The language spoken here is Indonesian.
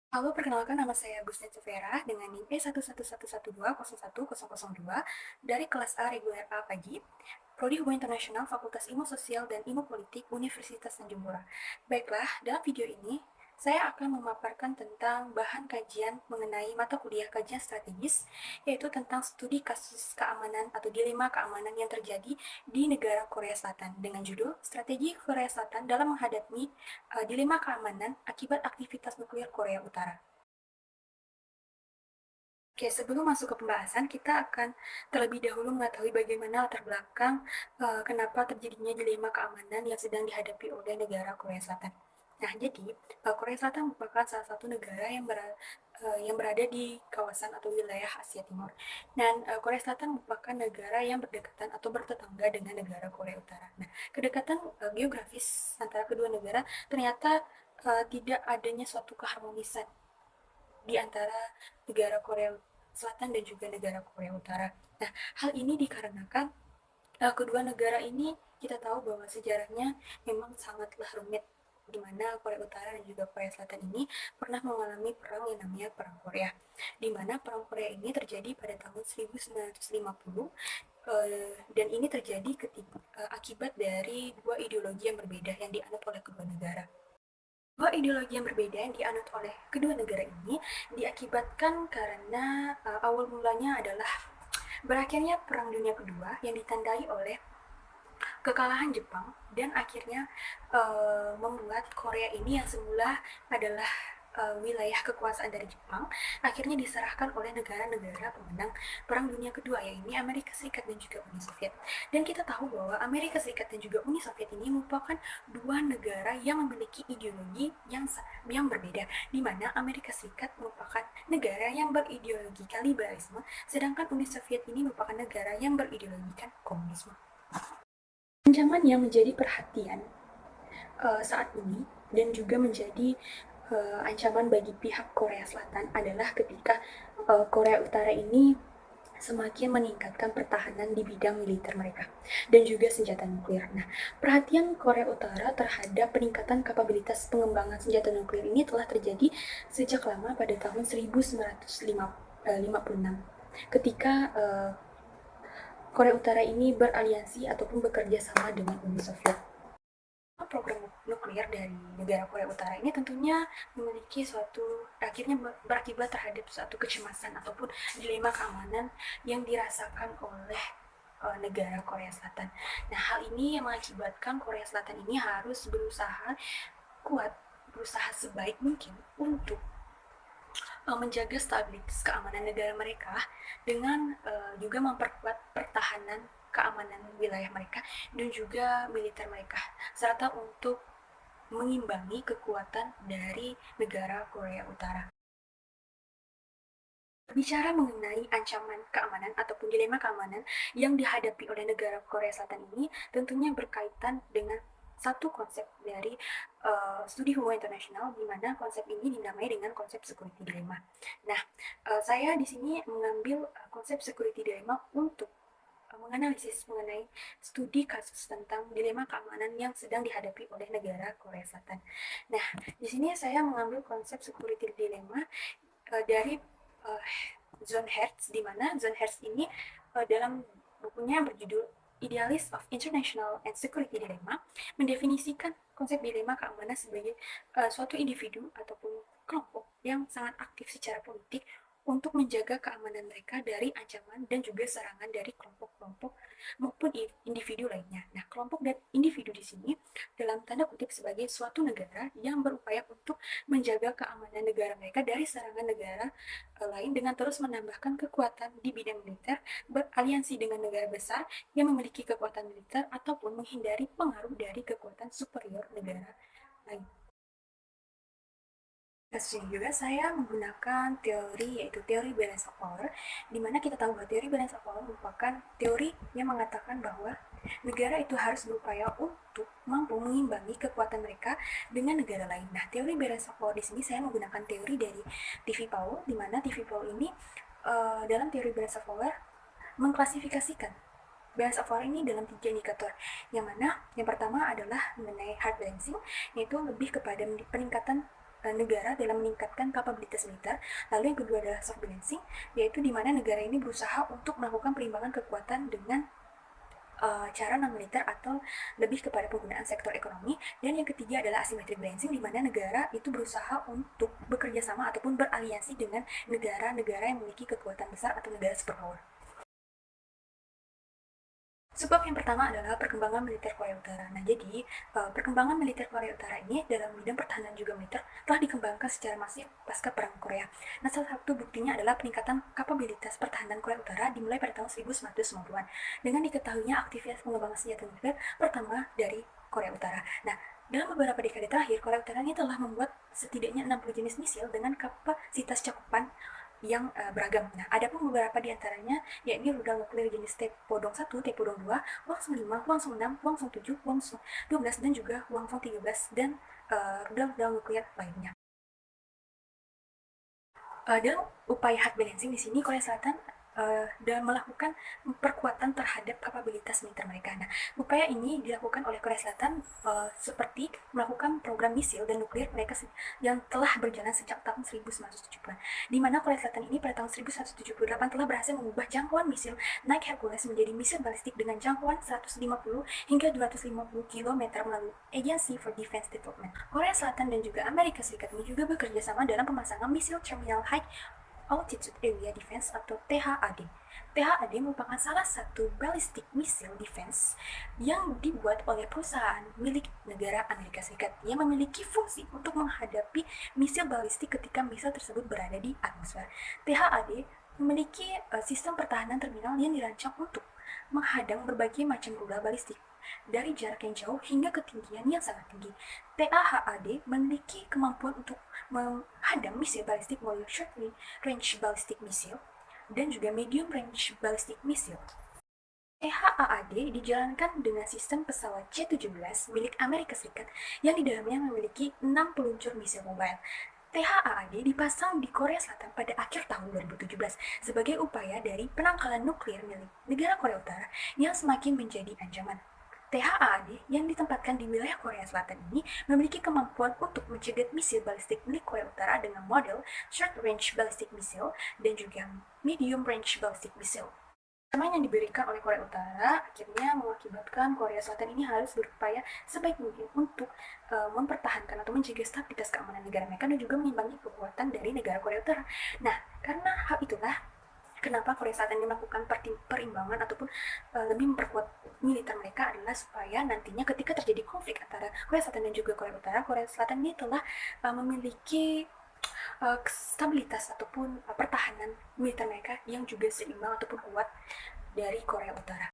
Halo, perkenalkan nama saya Gustin Vera dengan NIM E11112010002 dari kelas A reguler A pagi, Prodi Hubungan Internasional Fakultas Ilmu Sosial dan Ilmu Politik Universitas Tanjung Pura. Baiklah, dalam video ini saya akan memaparkan tentang bahan kajian mengenai mata kuliah kajian strategis, yaitu tentang studi kasus keamanan atau dilema keamanan yang terjadi di negara Korea Selatan dengan judul Strategi Korea Selatan dalam menghadapi dilema keamanan akibat aktivitas nuklir Korea Utara. Oke, sebelum masuk ke pembahasan, kita akan terlebih dahulu mengetahui bagaimana latar belakang kenapa terjadinya dilema keamanan yang sedang dihadapi oleh negara Korea Selatan. Nah, jadi Korea Selatan merupakan salah satu negara yang berada di kawasan atau wilayah Asia Timur. Dan Korea Selatan merupakan negara yang berdekatan atau bertetangga dengan negara Korea Utara. Nah, kedekatan geografis antara kedua negara ternyata tidak adanya suatu keharmonisan di antara negara Korea Selatan dan juga negara Korea Utara. Nah, hal ini dikarenakan kedua negara ini kita tahu bahwa sejarahnya memang sangatlah rumit, di mana Korea Utara dan juga Korea Selatan ini pernah mengalami perang yang namanya Perang Korea, di mana Perang Korea ini terjadi pada tahun 1950, dan ini terjadi akibat dari dua ideologi yang berbeda yang dianut oleh kedua negara. Dua ideologi yang berbeda yang dianut oleh kedua negara ini diakibatkan karena awal mulanya adalah berakhirnya Perang Dunia Kedua yang ditandai oleh kekalahan Jepang dan akhirnya membuat Korea ini yang semula adalah wilayah kekuasaan dari Jepang akhirnya diserahkan oleh negara-negara pemenang Perang Dunia Kedua, yaitu Amerika Serikat dan juga Uni Soviet. Dan kita tahu bahwa Amerika Serikat dan juga Uni Soviet ini merupakan dua negara yang memiliki ideologi yang berbeda, di mana Amerika Serikat merupakan negara yang berideologi liberalisme, sedangkan Uni Soviet ini merupakan negara yang berideologikan komunisme. Ancaman yang menjadi perhatian saat ini dan juga menjadi ancaman bagi pihak Korea Selatan adalah ketika Korea Utara ini semakin meningkatkan pertahanan di bidang militer mereka dan juga senjata nuklir. Nah, perhatian Korea Utara terhadap peningkatan kapabilitas pengembangan senjata nuklir ini telah terjadi sejak lama pada tahun 1956 ketika Korea Utara ini beraliansi ataupun bekerja sama dengan Uni Soviet. Program nuklir dari negara Korea Utara ini tentunya memiliki akhirnya berakibat terhadap suatu kecemasan ataupun dilema keamanan yang dirasakan oleh negara Korea Selatan. Nah, hal ini yang mengakibatkan Korea Selatan ini harus berusaha sebaik mungkin untuk menjaga stabilitas keamanan negara mereka dengan juga memperkuat pertahanan keamanan wilayah mereka dan juga militer mereka, serta untuk mengimbangi kekuatan dari negara Korea Utara. Bicara mengenai ancaman keamanan ataupun dilema keamanan yang dihadapi oleh negara Korea Selatan ini tentunya berkaitan dengan satu konsep dari studi hubungan internasional, di mana konsep ini dinamai dengan konsep security dilemma. Nah, saya di sini mengambil konsep security dilemma untuk menganalisis mengenai studi kasus tentang dilema keamanan yang sedang dihadapi oleh negara Korea Selatan. Nah, di sini saya mengambil konsep security dilemma dari uh, John Hertz, di mana John Hertz ini dalam bukunya berjudul Idealist of International and Security Dilemma mendefinisikan konsep dilema keamanan sebagai suatu individu ataupun kelompok yang sangat aktif secara politik untuk menjaga keamanan mereka dari ancaman dan juga serangan dari kelompok-kelompok maupun individu lainnya. Nah, kelompok dan individu di sini dalam tanda kutip sebagai suatu negara yang berupaya untuk menjaga keamanan negara mereka dari serangan negara lain dengan terus menambahkan kekuatan di bidang militer, beraliansi dengan negara besar yang memiliki kekuatan militer ataupun menghindari pengaruh dari kekuatan superior negara lain. Kasus ini juga saya menggunakan teori, yaitu teori balance of power, di mana kita tahu bahwa teori balance of power merupakan teori yang mengatakan bahwa negara itu harus berupaya untuk mampu mengimbangi kekuatan mereka dengan negara lain. Nah, teori balance of power di sini saya menggunakan teori dari TV Powell, di mana TV Powell ini dalam teori balance of power mengklasifikasikan balance of power ini dalam 3 indikator, yang mana yang pertama adalah mengenai hard balancing, yaitu lebih kepada peningkatan negara dalam meningkatkan kapabilitas militer. Lalu yang kedua adalah soft balancing, yaitu di mana negara ini berusaha untuk melakukan perimbangan kekuatan dengan cara non-militer atau lebih kepada penggunaan sektor ekonomi. Dan yang ketiga adalah asymmetric balancing, di mana negara itu berusaha untuk bekerja sama ataupun beraliansi dengan negara-negara yang memiliki kekuatan besar atau negara superpower. Sebab yang pertama adalah perkembangan militer Korea Utara. Nah, jadi perkembangan militer Korea Utara ini dalam bidang pertahanan juga militer telah dikembangkan secara masif pasca Perang Korea. Nah, salah satu buktinya adalah peningkatan kapabilitas pertahanan Korea Utara dimulai pada tahun 1990-an dengan diketahuinya aktivitas pengembangan senjata nuklir pertama dari Korea Utara. Nah, dalam beberapa dekade terakhir, Korea Utara ini telah membuat setidaknya 60 jenis misil dengan kapasitas cakupan yang beragam. Nah, ada pun beberapa di antaranya yakni rudal nuklir jenis Taepodong 1, Taepodong 2, Hwasong 5, Hwasong 6, Hwasong 7, Hwasong 12 dan juga Hwasong 13 dan rudal-rudal nuklir lainnya. Dalam upaya hard balancing di sini Korea Selatan dan melakukan perkuatan terhadap kapabilitas militer mereka. Nah, upaya ini dilakukan oleh Korea Selatan seperti melakukan program misil dan nuklir mereka yang telah berjalan sejak tahun 1970-an. Di mana Korea Selatan ini pada tahun 1978 telah berhasil mengubah jangkauan misil Nike Hercules menjadi misil balistik dengan jangkauan 150 hingga 250 km melalui Agency for Defense Development. Korea Selatan dan juga Amerika Serikat ini juga bekerja sama dalam pemasangan misil Terminal High Altitude Area Defense atau THAD. THAD merupakan salah satu ballistic missile defense yang dibuat oleh perusahaan milik negara Amerika Serikat yang memiliki fungsi untuk menghadapi misil balistik ketika misil tersebut berada di atmosfer. THAD memiliki sistem pertahanan terminal yang dirancang untuk menghadang berbagai macam rudal balistik dari jarak yang jauh hingga ketinggian yang sangat tinggi. THAD memiliki kemampuan untuk menghadang misil balistik melalui short range ballistic missile dan juga medium range ballistic missile. THAAD dijalankan dengan sistem pesawat C-17 milik Amerika Serikat yang di dalamnya memiliki 6 peluncur misil mobile. THAAD dipasang di Korea Selatan pada akhir tahun 2017 sebagai upaya dari penangkalan nuklir milik negara Korea Utara yang semakin menjadi ancaman. THAAD yang ditempatkan di wilayah Korea Selatan ini memiliki kemampuan untuk mencegat misil balistik milik Korea Utara dengan model short range ballistic missile dan juga medium range ballistic missile. Ancaman yang diberikan oleh Korea Utara akhirnya mengakibatkan Korea Selatan ini harus berupaya sebaik mungkin untuk mempertahankan atau menjaga stabilitas keamanan negara mereka dan juga mengimbangi kekuatan dari negara Korea Utara. Nah, karena hal itulah kenapa Korea Selatan melakukan perimbangan ataupun lebih memperkuat militer mereka adalah supaya nantinya ketika terjadi konflik antara Korea Selatan dan juga Korea Utara, Korea Selatan ini telah memiliki stabilitas ataupun pertahanan militer mereka yang juga seimbang ataupun kuat dari Korea Utara.